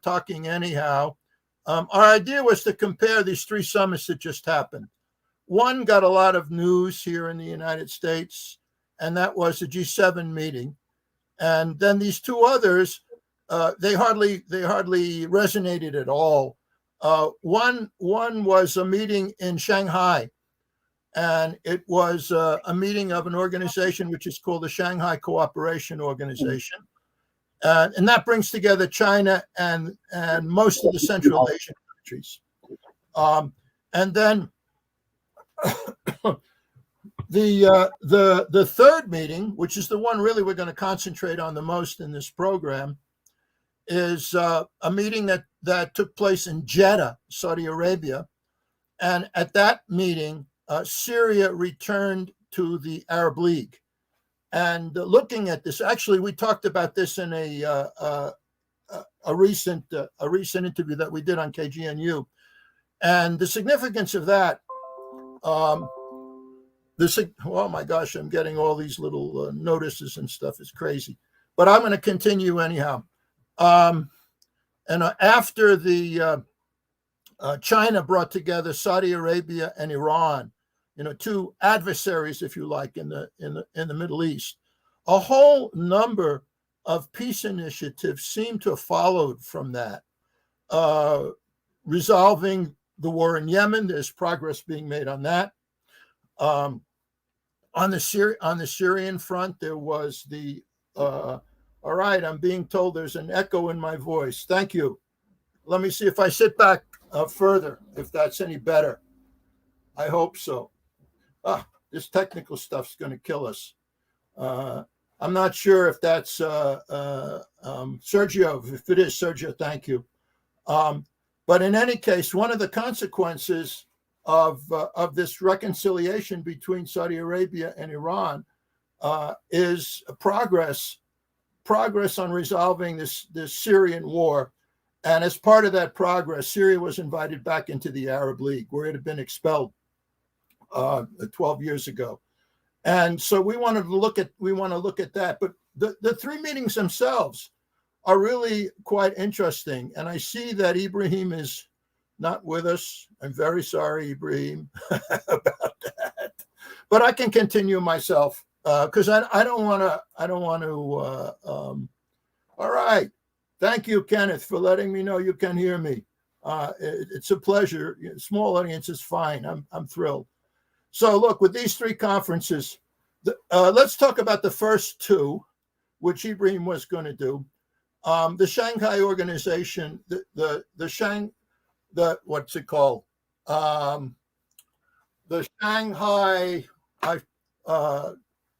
talking anyhow. Our idea was to compare these three summits that just happened. One got a lot of news here in the United States, and that was the G7 meeting. And then these two others, they hardly resonated at all. One was a meeting in Shanghai, and it was a meeting of an organization which is called the Shanghai Cooperation Organization. And that brings together China and most of the Central Asian countries. And then the third meeting, which is the one really we're going to concentrate on the most in this program, is a meeting that took place in Jeddah, Saudi Arabia. And at that meeting, Syria returned to the Arab League. And looking at this, actually, we talked about this in a recent interview that we did on KGNU, and the significance of that. Oh my gosh, I'm getting all these little notices and stuff. It's crazy, but I'm going to continue anyhow. And after the China brought together Saudi Arabia and Iran, two adversaries, if you like, in the Middle East, a whole number of peace initiatives seem to have followed from that. Resolving the war in Yemen, there's progress being made on that. On the Syrian front, there was the. All right, I'm being told there's an echo in my voice. Thank you. Let me see if I sit back further, if that's any better. I hope so. This technical stuff's going to kill us. I'm not sure if that's Sergio. If it is Sergio, thank you. But in any case, one of the consequences of this reconciliation between Saudi Arabia and Iran is progress on resolving this Syrian war. And as part of that progress, Syria was invited back into the Arab League, where it had been expelled 12 years ago. And so we want to look at that. But the three meetings themselves are really quite interesting. And I see that Ibrahim is not with us. I'm very sorry, Ibrahim, about that. But I can continue myself because I don't want to. All right. Thank you, Kenneth, for letting me know you can hear me. It's a pleasure. Small audience is fine. I'm thrilled. So look, with these three conferences, let's talk about the first two, which Ibrahim was going to do. The Shanghai organization, what's it called? The Shanghai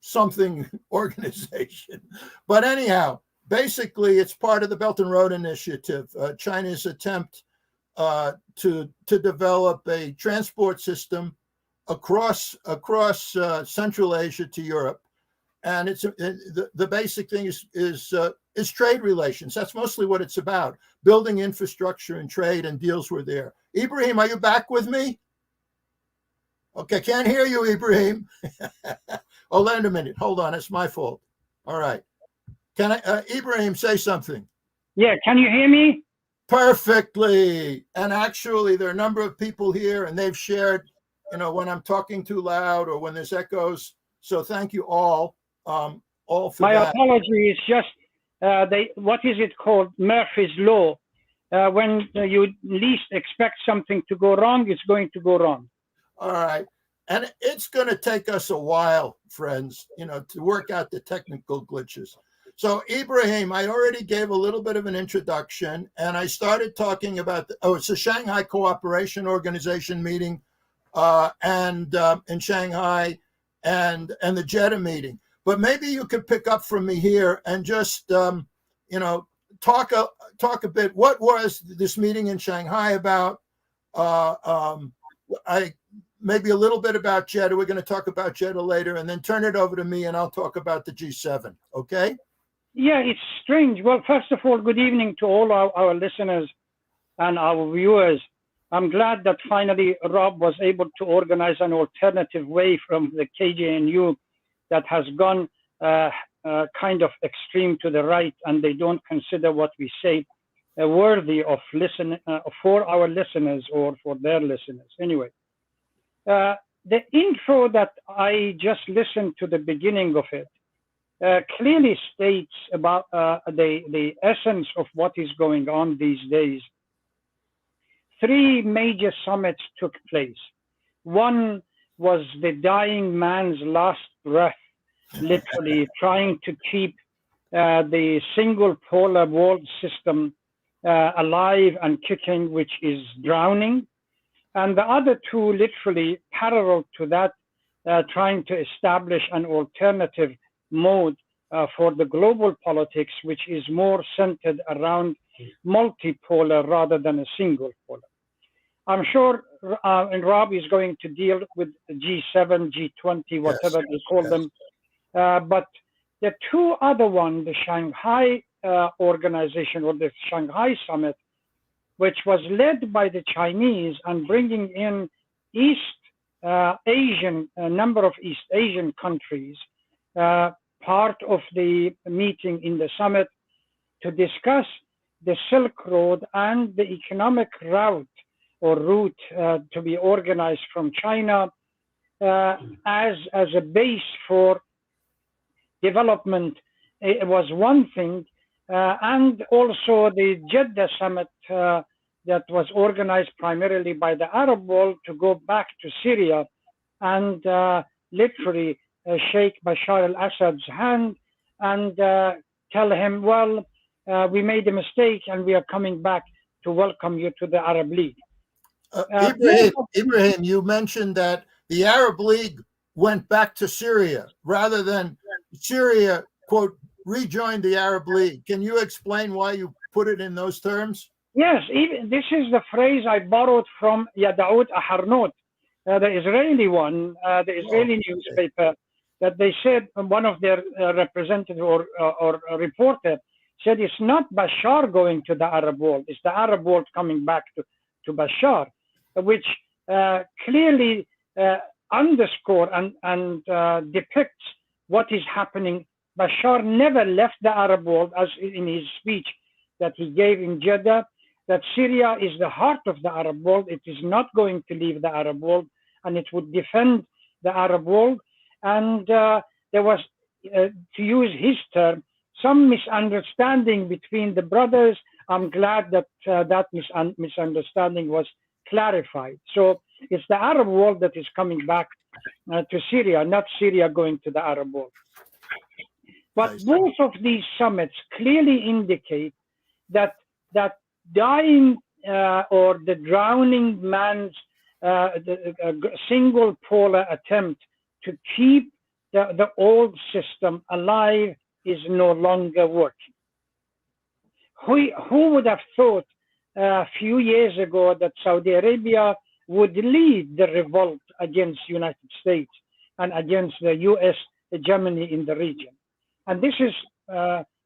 something organization. But anyhow, basically, it's part of the Belt and Road Initiative, China's attempt to develop a transport system across Central Asia to Europe, and the basic thing is trade relations. That's mostly what it's about: building infrastructure and trade, and deals were there. Ibrahim, are you back with me? Okay, can't hear you, Ibrahim. Oh, wait a minute. Hold on, it's my fault. All right. Can I, Ibrahim, say something? Yeah, can you hear me? Perfectly. And actually, there are a number of people here, and they've shared, when I'm talking too loud or when there's echoes. So thank you all for My that. apology is just, what is it called? Murphy's Law. When you least expect something to go wrong, it's going to go wrong. All right. And it's going to take us a while, friends, to work out the technical glitches. So, Ibrahim, I already gave a little bit of an introduction, and I started talking about, it's a Shanghai Cooperation Organization meeting and in Shanghai and the Jeddah meeting. But maybe you could pick up from me here and just, talk a bit. What was this meeting in Shanghai about? Maybe a little bit about Jeddah. We're going to talk about Jeddah later, and then turn it over to me, and I'll talk about the G7. Okay? Yeah, it's strange. Well, first of all, good evening to all our listeners and our viewers. I'm glad that finally Rob was able to organize an alternative way from the KGNU that has gone kind of extreme to the right, and they don't consider what we say worthy of listen for our listeners or for their listeners. Anyway, the intro that I just listened to, the beginning of it, clearly states about the essence of what is going on these days. 3 major summits took place. One was the dying man's last breath, literally trying to keep the single polar world system alive and kicking, which is drowning. And the other 2, literally parallel to that, trying to establish an alternative mode for the global politics, which is more centered around multipolar rather than a single polar. I'm sure and Rob is going to deal with G7, G20, whatever they call them. But the 2 other ones, the Shanghai organization or the Shanghai Summit, which was led by the Chinese and bringing in a number of East Asian countries, part of the meeting in the summit to discuss the Silk Road and the economic route to be organized from China as a base for development. It was one thing, and also the Jeddah Summit that was organized primarily by the Arab world to go back to Syria and literally shake Bashar al-Assad's hand and tell him, well, we made a mistake and we are coming back to welcome you to the Arab League. Ibrahim, you mentioned that the Arab League went back to Syria rather than Syria, quote, rejoined the Arab League. Can you explain why you put it in those terms? Yes, this is the phrase I borrowed from Yadaout Aharnot, the Israeli one, the Israeli newspaper, that they said, one of their representative or reporter said, it's not Bashar going to the Arab world, it's the Arab world coming back to Bashar, which clearly underscore and depicts what is happening. Bashar never left the Arab world, as in his speech that he gave in Jeddah, that Syria is the heart of the Arab world. It is not going to leave the Arab world, and it would defend the Arab world. And there was, to use his term, some misunderstanding between the brothers. I'm glad that that misunderstanding was clarified. So it's the Arab world that is coming back to Syria, not Syria going to the Arab world. But both of these summits clearly indicate that dying or the drowning man's single polar attempt to keep the old system alive is no longer working. Who would have thought a few years ago that Saudi Arabia would lead the revolt against the United States and against the U.S. hegemony in the region? And this is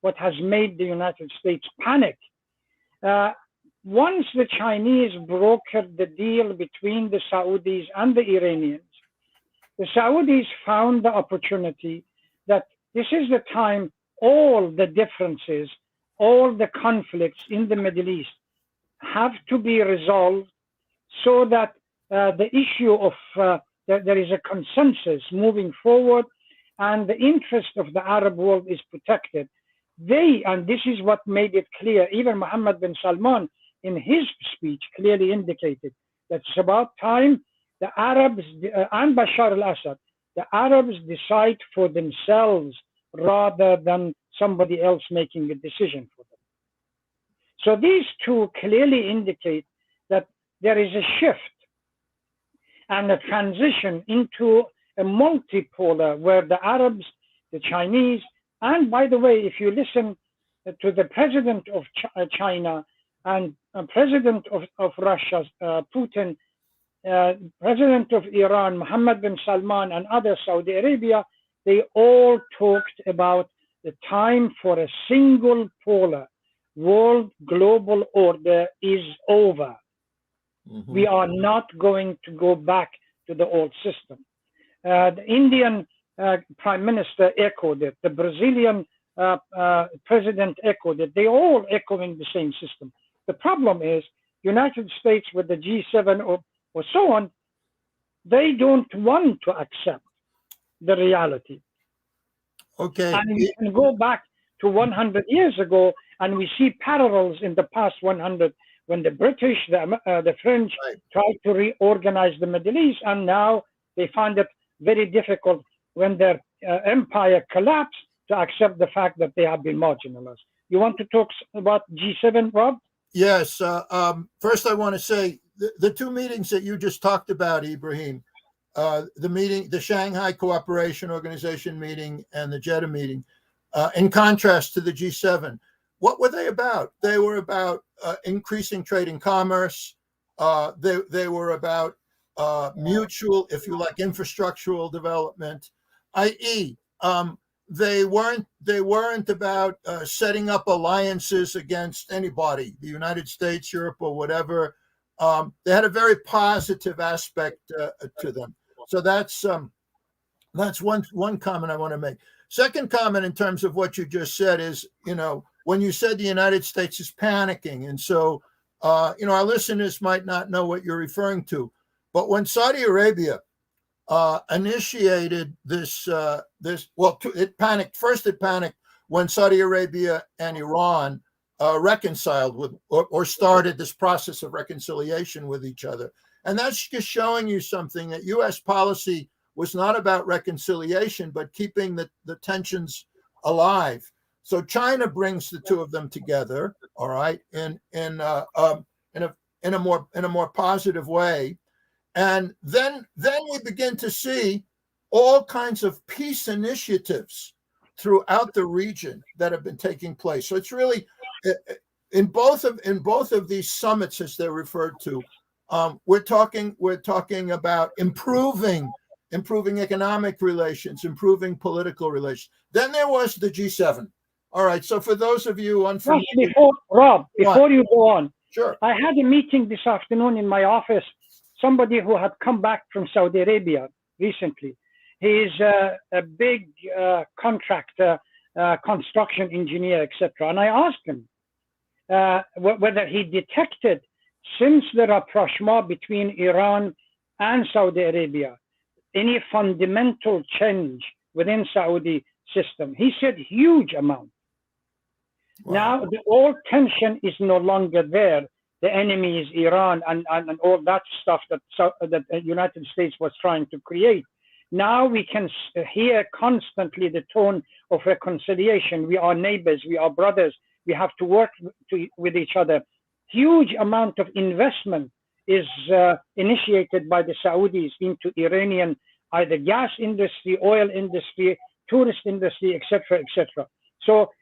what has made the United States panic. Once the Chinese brokered the deal between the Saudis and the Iranians, the Saudis found the opportunity that this is the time all the differences, all the conflicts in the Middle East have to be resolved so that the issue of there is a consensus moving forward and the interest of the Arab world is protected. And this is what made it clear, even Mohammed bin Salman in his speech clearly indicated that it's about time the Arabs and Bashar al-Assad, the Arabs decide for themselves rather than somebody else making a decision for them. So these two clearly indicate that there is a shift and a transition into a multipolar where the Arabs, the Chinese, and by the way, if you listen to the president of China and president of Russia, Putin, president of Iran, Mohammed bin Salman, and other Saudi Arabia, they all talked about the time for a single polar world global order is over. Mm-hmm. We are not going to go back to the old system. The Indian prime minister echoed it. The Brazilian president echoed it. They all echoing the same system. The problem is United States with the G7 or so on, they don't want to accept the reality. Okay. And we can go back to 100 years ago, and we see parallels in the past 100 when the British, the French tried to reorganize the Middle East, and now they find it very difficult when their empire collapsed to accept the fact that they have been marginalized. You want to talk about G7, Rob? Yes. First, I want to say the two meetings that you just talked about, Ibrahim, the Shanghai Cooperation Organization meeting and the Jeddah meeting, in contrast to the G7, what were they about? They were about increasing trade and commerce. They were about mutual, if you like, infrastructural development, i.e., they weren't about setting up alliances against anybody, the United States, Europe, or whatever. They had a very positive aspect to them. So that's one comment I want to make. Second comment in terms of what you just said is, when you said the United States is panicking, and so our listeners might not know what you're referring to, but when Saudi Arabia initiated it panicked. First, it panicked when Saudi Arabia and Iran reconciled with or started this process of reconciliation with each other. And that's just showing you something, that U.S. policy was not about reconciliation, but keeping the tensions alive. So China brings the two of them together, all right, in a more positive way. And then we begin to see all kinds of peace initiatives throughout the region that have been taking place. So it's really in both of these summits, as they're referred to, we're talking about improving economic relations, improving political relations. Then there was the G7. All right. So for those of you unfamiliar, before you go on, sure. I had a meeting this afternoon in my office. Somebody who had come back from Saudi Arabia recently. He's a big contractor, construction engineer, etc. And I asked him whether he detected, since the rapprochement between Iran and Saudi Arabia, any fundamental change within Saudi system. He said huge amount. Wow. Now the old tension is no longer there. The enemy is Iran and all that stuff that the United States was trying to create. Now we can hear constantly the tone of reconciliation. We are neighbors, we are brothers, we have to work with each other. Huge amount of investment is initiated by the Saudis into Iranian, either gas industry, oil industry, tourist industry, etc., etc. So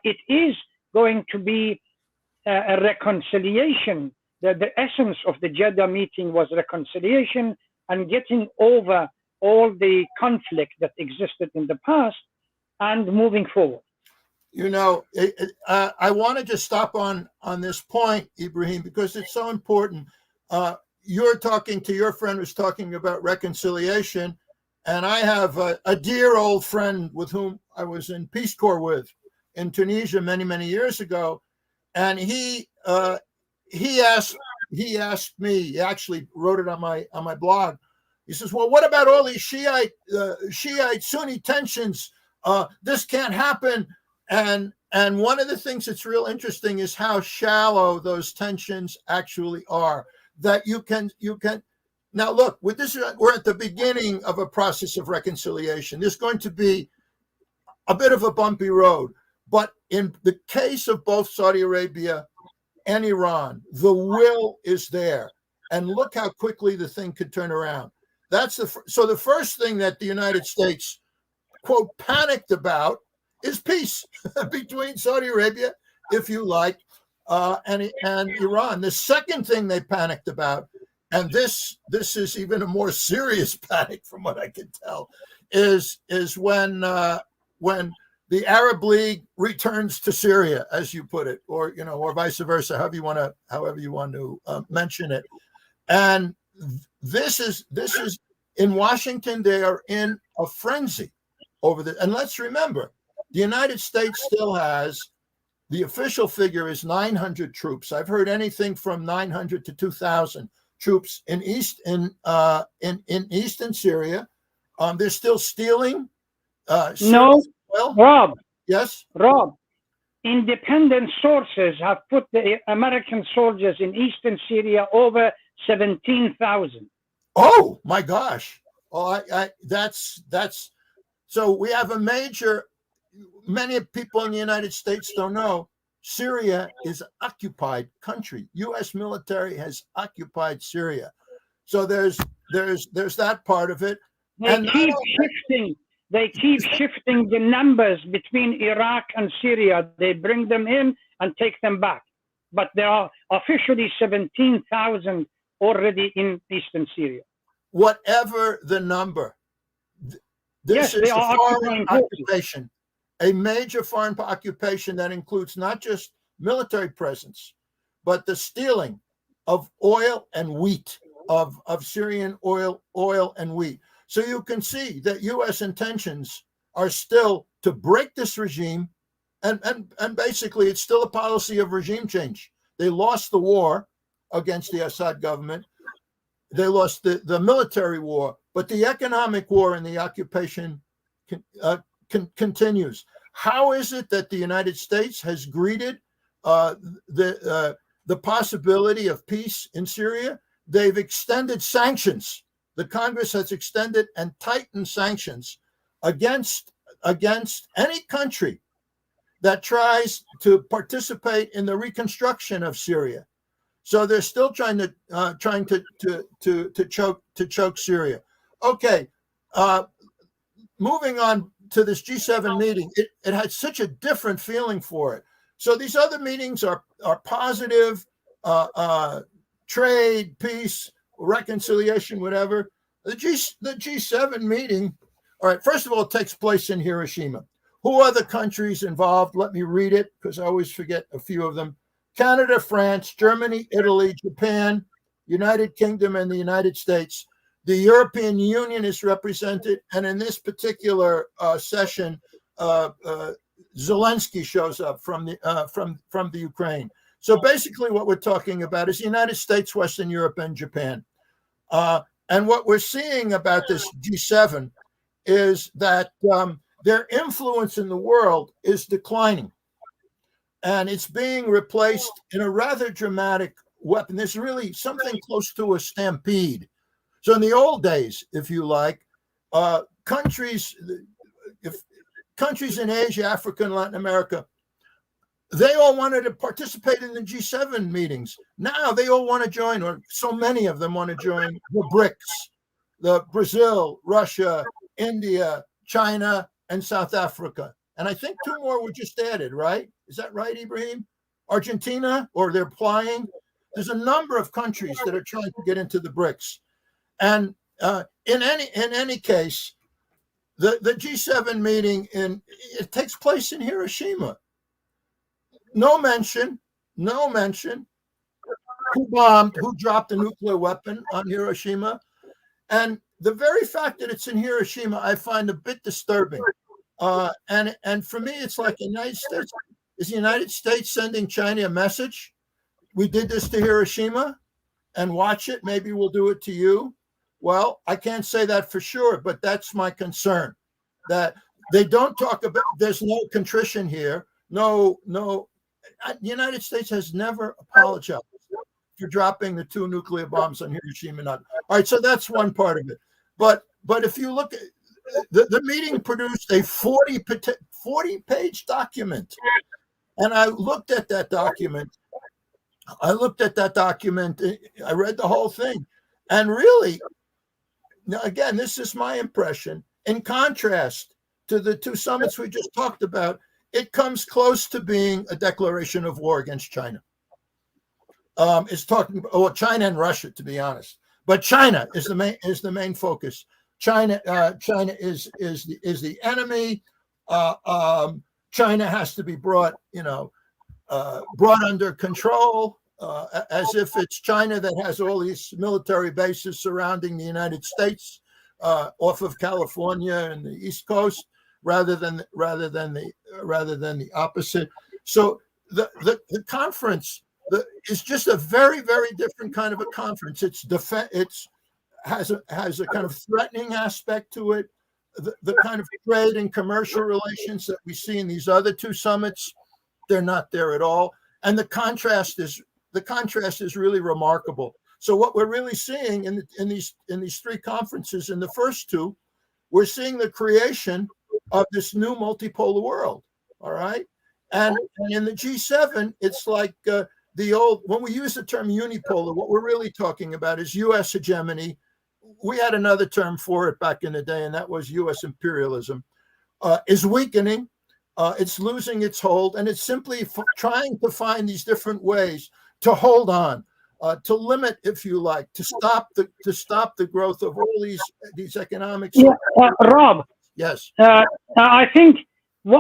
it is going to be a reconciliation. The essence of the Jeddah meeting was reconciliation and getting over all the conflict that existed in the past and moving forward. I want to just stop on this point, Ibrahim, because it's so important. You're talking to your friend who's talking about reconciliation, and I have a dear old friend with whom I was in Peace Corps with in Tunisia many, many years ago. And he asked me, he actually wrote it on my blog. He says, well, what about all these Shiite Sunni tensions? This can't happen. And one of the things that's real interesting is how shallow those tensions actually are. That you can now look, with this, we're at the beginning of a process of reconciliation. There's going to be a bit of a bumpy road. But in the case of both Saudi Arabia and Iran, the will is there. And look how quickly the thing could turn around. So the first thing that the United States, quote, panicked about is peace between Saudi Arabia, if you like, and Iran. The second thing they panicked about, and this is even a more serious panic from what I can tell, is when the Arab League returns to Syria, as you put it, or vice versa, however you want to mention it. And this is in Washington. They are in a frenzy over this. And let's remember, the United States still has The official figure is 900 troops. I've heard anything from 900 to 2,000 troops in eastern Syria. They're still stealing. No, Well, Rob, yes. Rob. Independent sources have put the American soldiers in eastern Syria over 17,000. Oh my gosh! Oh, that's so we have a major. Many people in the United States don't know Syria is an occupied country. U.S. military has occupied Syria, so there's that part of it. They keep shifting. They keep shifting the numbers between Iraq and Syria. They bring them in and take them back. But there are officially 17,000 already in eastern Syria. Whatever the number, this is a foreign occupation, a major foreign occupation that includes not just military presence, but the stealing of oil and wheat, of Syrian oil and wheat. So you can see that U.S. intentions are still to break this regime, and basically it's still a policy of regime change. They lost the war against the Assad government. They lost the military war, but the economic war and the occupation continues. How is it that the United States has greeted the possibility of peace in Syria? They've extended sanctions. The Congress has extended and tightened sanctions against any country that tries to participate in the reconstruction of Syria. So they're still trying to choke Syria. Okay, moving on to this G7 meeting, it had such a different feeling for it. So these other meetings are positive, trade, peace, reconciliation, whatever. The G7 meeting, all right, first of all, it takes place in Hiroshima. Who are the countries involved? Let me read it because I always forget a few of them. Canada, France, Germany, Italy, Japan, United Kingdom, and the United States. The European Union is represented, and in this particular session, Zelensky shows up from the Ukraine. So basically, what we're talking about is the United States, Western Europe, and Japan. And what we're seeing about this G7 is that their influence in the world is declining, and it's being replaced in a rather dramatic weapon. There's really something close to a stampede. So in the old days, if you like, countries in Asia, Africa, and Latin America, they all wanted to participate in the G7 meetings. Now they all want to join, or so many of them want to join the BRICS, the Brazil, Russia, India, China, and South Africa. And I think two more were just added, right? Is that right, Ibrahim? Argentina, or they're applying. There's a number of countries that are trying to get into the BRICS. And in any case, the G7 meeting it takes place in Hiroshima. No mention who dropped a nuclear weapon on Hiroshima. And the very fact that it's in Hiroshima, I find a bit disturbing. And for me, it's like the United States sending China a message? We did this to Hiroshima, and watch it. Maybe we'll do it to you. Well, I can't say that for sure, but that's my concern. That they don't talk about. There's no contrition here. No. The United States has never apologized for dropping the 2 nuclear bombs on Hiroshima. All right, so that's one part of it. But if you look at the meeting, produced a 40-page document, and I looked at that document. I read the whole thing, and really, now again, this is my impression. In contrast to the 2 summits we just talked about, it comes close to being a declaration of war against China. It's talking about China and Russia, to be honest, but China is the main focus. China is the enemy. China has to be brought under control, as if it's China that has all these military bases surrounding the United States off of California and the East Coast, rather than the opposite. So the conference is just a very, very different kind of a conference. It's has a kind of threatening aspect to it. The kind of trade and commercial relations that we see in these other two summits, they're not there at all. And the contrast is really remarkable. So what we're really seeing in these three conferences, in the first two, we're seeing the creation of this new multipolar world. All right. And in the G7, it's like the old, when we use the term unipolar, what we're really talking about is U.S. hegemony. We had another term for it back in the day, and that was U.S. imperialism, is weakening. It's losing its hold, and it's simply trying to find these different ways to hold on, to limit, if you like, to stop the growth of all these economics. Yeah, Rob. Yes. I think,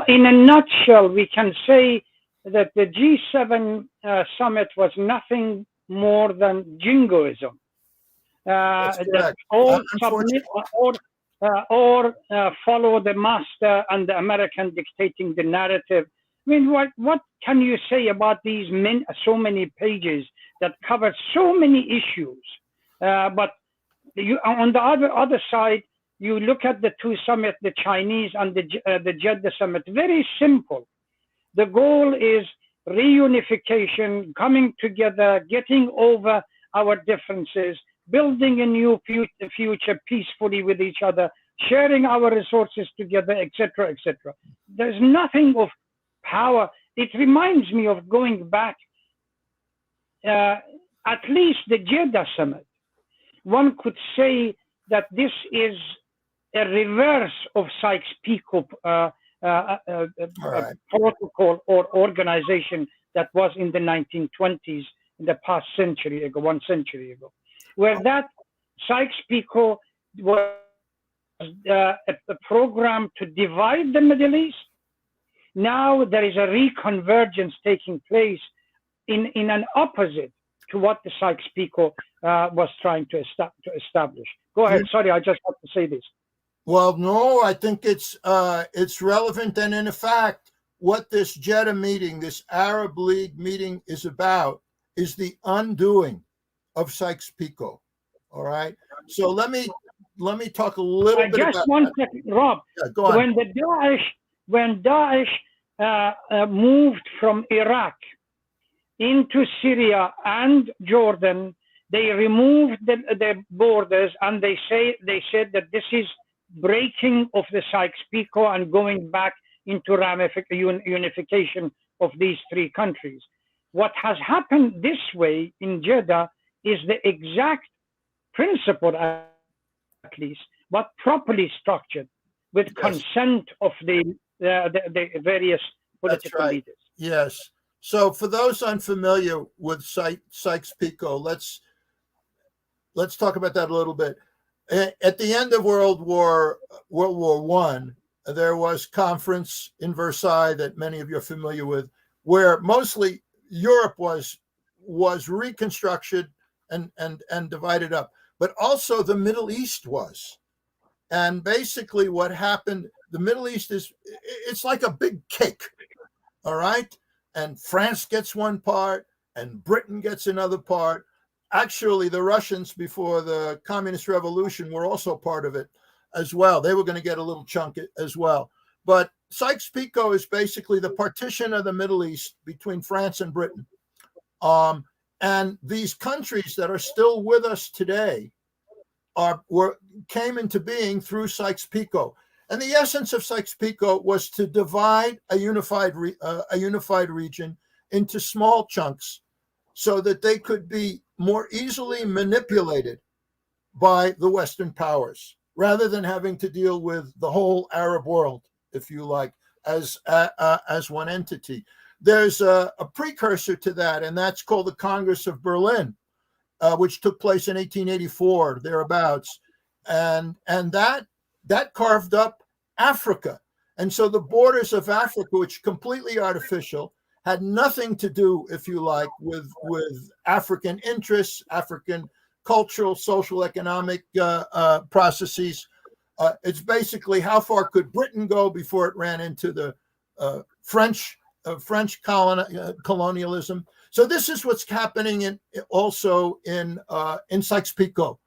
in a nutshell, we can say that the G7 summit was nothing more than jingoism. That all submit or follow the master and the American dictating the narrative. I mean, what can you say about these so many pages that cover so many issues? But on the other side, you look at the two summits, the Chinese and the Jeddah summit. Very simple. The goal is reunification, coming together, getting over our differences, building a new future peacefully with each other, sharing our resources together, etc., etc. There's nothing of power. It reminds me of going back, at least the Jeddah summit. One could say that this is a reverse of Sykes Pico protocol or organization that was in the 1920s, in the past century ago, 1 century ago, where that Sykes Pico was a program to divide the Middle East. Now there is a reconvergence taking place in an opposite to what the Sykes Pico was trying to establish. Go ahead. Sorry, I just have to say this. Well, no, I think it's relevant, and in fact, what this Jeddah meeting, this Arab League meeting, is about is the undoing of Sykes Pico. All right. So let me talk a little bit about. Just one second, Rob. Yeah, go on. When Daesh moved from Iraq into Syria and Jordan, they removed the borders, and they said that this is breaking of the Sykes Pico and going back into unification of these three countries. What has happened this way in Jeddah is the exact principle, at least, but properly structured with consent of the various political leaders. Yes. So for those unfamiliar with Sykes Pico, let's talk about that a little bit. At the end of World War I, there was conference in Versailles that many of you are familiar with, where mostly Europe was reconstructed and divided up, but also the Middle East was. And basically what happened, the Middle East it's like a big cake, all right? And France gets one part and Britain gets another part. Actually, the Russians, before the Communist Revolution, were also part of it as well. They were going to get a little chunk as well. But Sykes Pico is basically the partition of the Middle East between France and Britain. And these countries that are still with us today came into being through Sykes Pico. And the essence of Sykes Pico was to divide a unified region into small chunks so that they could be more easily manipulated by the Western powers, rather than having to deal with the whole Arab world, if you like, as one entity. There's a precursor to that, and that's called the Congress of Berlin, which took place in 1884, thereabouts. And that carved up Africa. And so the borders of Africa, which are completely artificial, had nothing to do, if you like, with African interests, African cultural, social, economic processes. It's basically how far could Britain go before it ran into the French French colonialism. So this is what's happening also in Sykes Pico,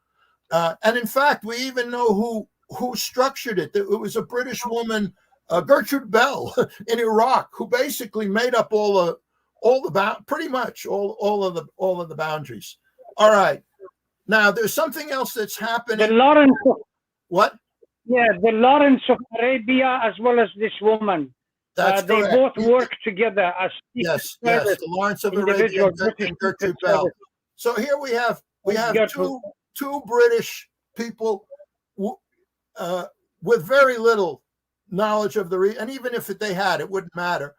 and in fact, we even know who structured it. It was a British woman, Gertrude Bell, in Iraq, who basically made up pretty much all of the boundaries. All right. Now there's something else that's happening. The Lawrence. What? Yeah, the Lawrence of Arabia, as well as this woman. That's they correct. both work together as yes, the Lawrence of Arabia and Gertrude Bell. So here we have two British people with very little knowledge of the region, and even if they had, it wouldn't matter.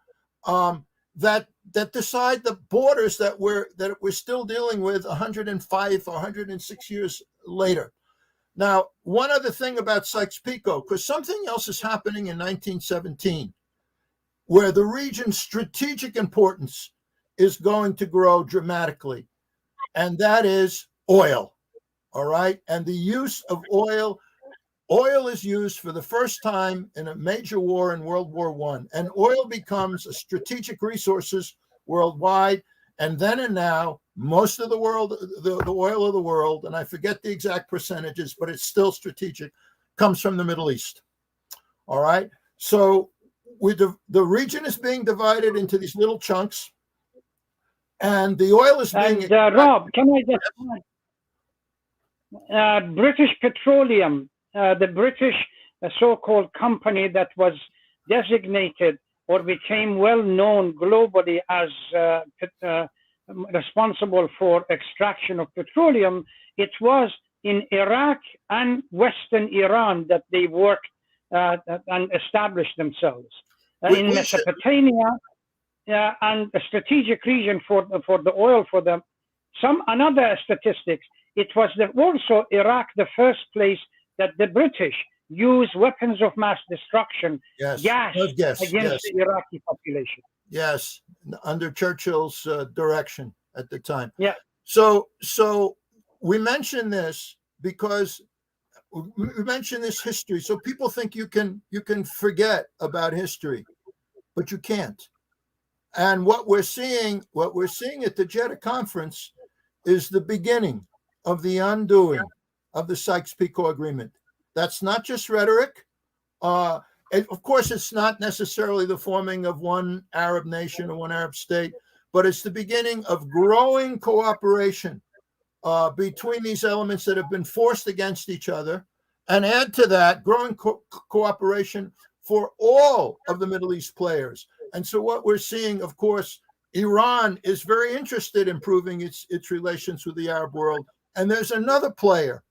That decide the borders that we're still dealing with 105 or 106 years later. Now, one other thing about Sykes Pico, because something else is happening in 1917, where the region's strategic importance is going to grow dramatically, and that is oil. All right, and the use of oil. Oil is used for the first time in a major war in World War I, and oil becomes a strategic resources worldwide. And then and now, most of the world, the oil of the world, and I forget the exact percentages, but it's still strategic, comes from the Middle East. All right, so the region is being divided into these little chunks, and the oil is being. And Rob, can I just British Petroleum, the British so-called company that was designated or became well known globally as responsible for extraction of petroleum, it was in Iraq and Western Iran that they worked and established themselves. In Mesopotamia, and a strategic region for the oil for them. Another statistics, it was also Iraq the first place that the British used weapons of mass destruction, gas against the Iraqi population. Yes, under Churchill's direction at the time. Yeah. So we mention this because we mention this history. So people think you can forget about history, but you can't. And what we're seeing at the Jeddah conference is the beginning of the undoing of the Sykes-Picot Agreement. That's not just rhetoric. Of course, it's not necessarily the forming of one Arab nation or one Arab state, but it's the beginning of growing cooperation between these elements that have been forced against each other, and add to that growing cooperation for all of the Middle East players. And so what we're seeing, of course, Iran is very interested in improving its relations with the Arab world. And there's another player,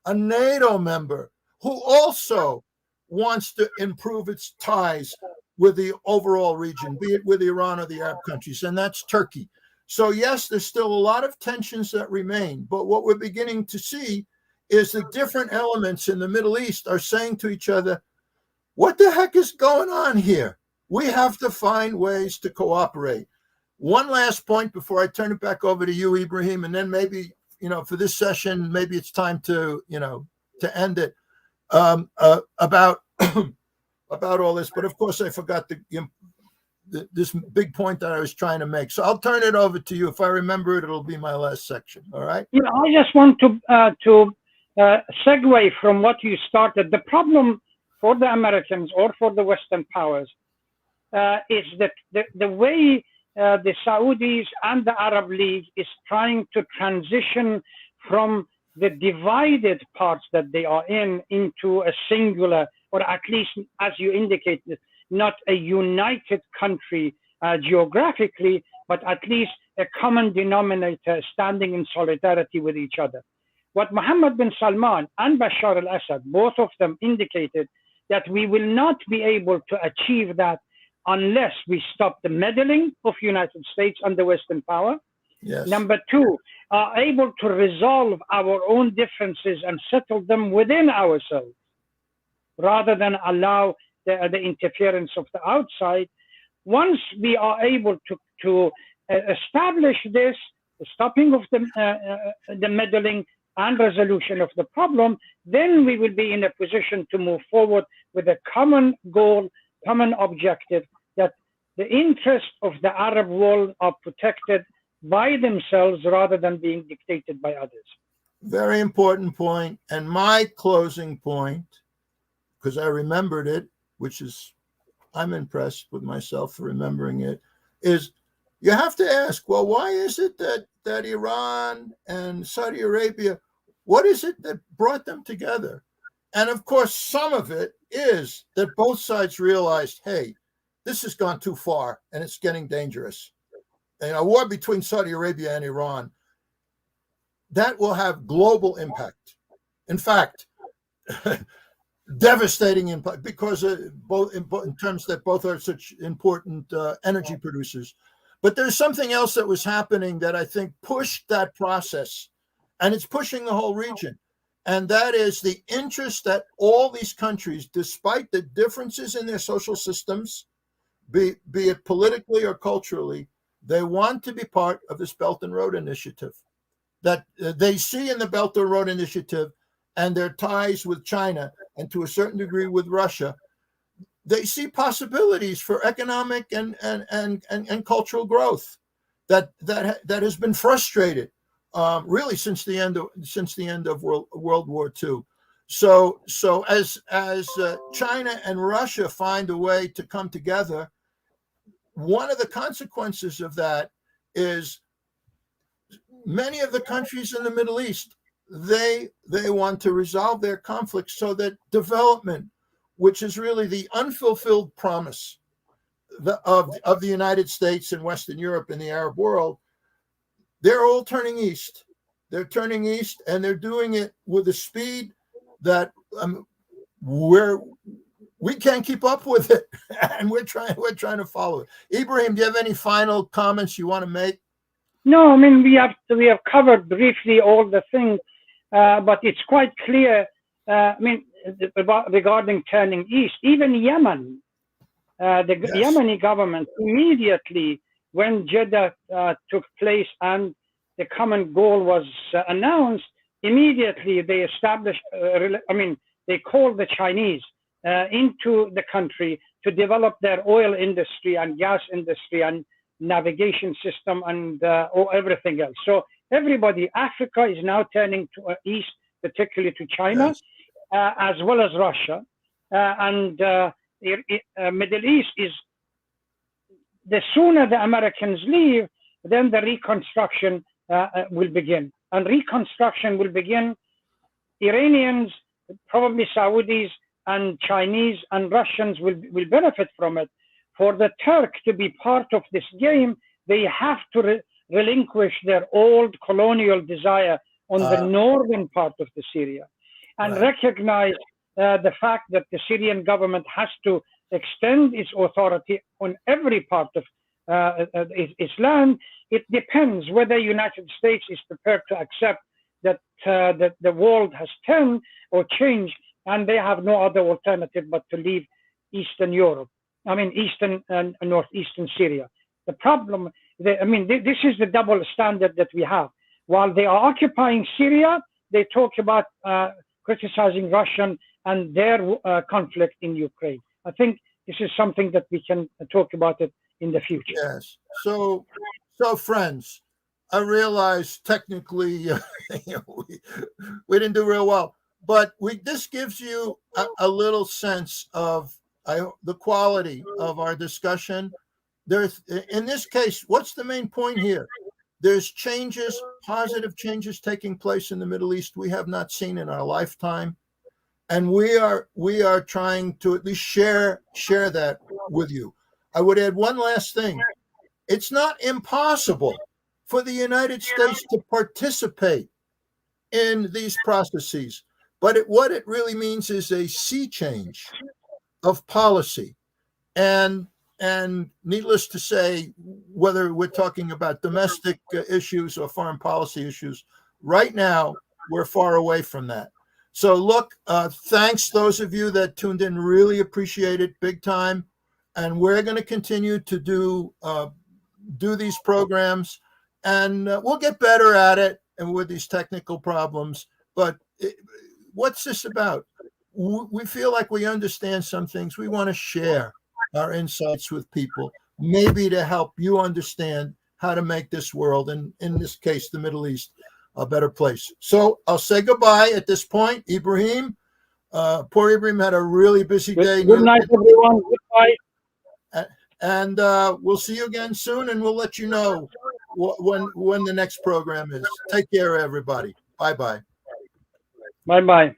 a NATO member, who also wants to improve its ties with the overall region, be it with Iran or the Arab countries, and that's Turkey. So yes, there's still a lot of tensions that remain, but what we're beginning to see is the different elements in the Middle East are saying to each other, what the heck is going on here? We have to find ways to cooperate. One last point before I turn it back over to you, Ibrahim, and then maybe, for this session, maybe it's time to end it, about all this. But of course, I forgot this big point that I was trying to make. So I'll turn it over to you. If I remember it, it'll be my last section. All right. I just want to segue from what you started. The problem for the Americans or for the Western powers is that the way the Saudis and the Arab League is trying to transition from the divided parts that they are into a singular, or at least, as you indicated, not a united country geographically, but at least a common denominator standing in solidarity with each other. What Mohammed bin Salman and Bashar al-Assad, both of them indicated that we will not be able to achieve that unless we stop the meddling of United States and the Western power. Yes. Number two, are able to resolve our own differences and settle them within ourselves, rather than allow the interference of the outside. Once we are able to establish this, the stopping of the meddling and resolution of the problem, then we will be in a position to move forward with a common goal, common objective, that the interests of the Arab world are protected by themselves rather than being dictated by others. Very important point. And my closing point, because I remembered it, which is, I'm impressed with myself for remembering it, is you have to ask, well, why is it that Iran and Saudi Arabia, what is it that brought them together? And of course, some of it is that both sides realized, hey, this has gone too far and it's getting dangerous. And a war between Saudi Arabia and Iran, that will have global impact. In fact, devastating impact, because both in terms that both are such important energy producers. But there's something else that was happening that I think pushed that process, and it's pushing the whole region. And that is the interest that all these countries, despite the differences in their social systems, be it politically or culturally, they want to be part of this Belt and Road Initiative. That they see in the Belt and Road Initiative and their ties with China and to a certain degree with Russia, they see possibilities for economic and cultural growth that has been frustrated really since the end of World War II. So as China and Russia find a way to come together, one of the consequences of that is many of the countries in the Middle East, they want to resolve their conflicts so that development, which is really the unfulfilled promise of the United States and Western Europe and the Arab world, they're all turning east. They're turning east, and they're doing it with a speed that we can't keep up with it, and we're trying to follow it. Ibrahim, do you have any final comments you want to make? No, I mean, we have covered briefly all the things, but it's quite clear. I mean, regarding turning east, even Yemen, the Yemeni government immediately when Jeddah took place and the common goal was announced, immediately they established. They called the Chinese into the country to develop their oil industry and gas industry and navigation system and everything else. So everybody, Africa is now turning to east, particularly to China, Yes. as well as Russia. And Middle East is, the sooner the Americans leave, then the reconstruction will begin. And reconstruction will begin, Iranians, probably Saudis and Chinese and Russians will benefit from it. For the Turk to be part of this game, they have to relinquish their old colonial desire on the northern part of the Syria and recognize the fact that the Syrian government has to extend its authority on every part of its land. It depends whether the United States is prepared to accept that the world has turned or changed, and they have no other alternative but to leave Eastern Europe. I mean, Eastern and Northeastern Syria. The problem, this is the double standard that we have. While they are occupying Syria, they talk about criticizing Russian and their conflict in Ukraine. I think this is something that we can talk about it in the future. Yes. So friends, I realize technically we didn't do real well, but this gives you a little sense of the quality of our discussion. There's, in this case, what's the main point here? There's changes, positive changes taking place in the Middle East we have not seen in our lifetime, and we are trying to at least share that with you. I would add one last thing. It's not impossible for the United States to participate in these processes, but what it really means is a sea change of policy. And needless to say, whether we're talking about domestic issues or foreign policy issues, right now we're far away from that. So look, thanks those of you that tuned in, really appreciate it big time. And we're going to continue to do these programs, and we'll get better at it and with these technical problems. But what's this about? We feel like we understand some things. We want to share our insights with people. maybe to help you understand how to make this world, and in this case, the Middle East, a better place. So I'll say goodbye at this point. Ibrahim, poor Ibrahim had a really busy day. Good night, everyone. Goodbye. And we'll see you again soon, and we'll let you know when the next program is. Take care, everybody. Bye-bye. Bye-bye.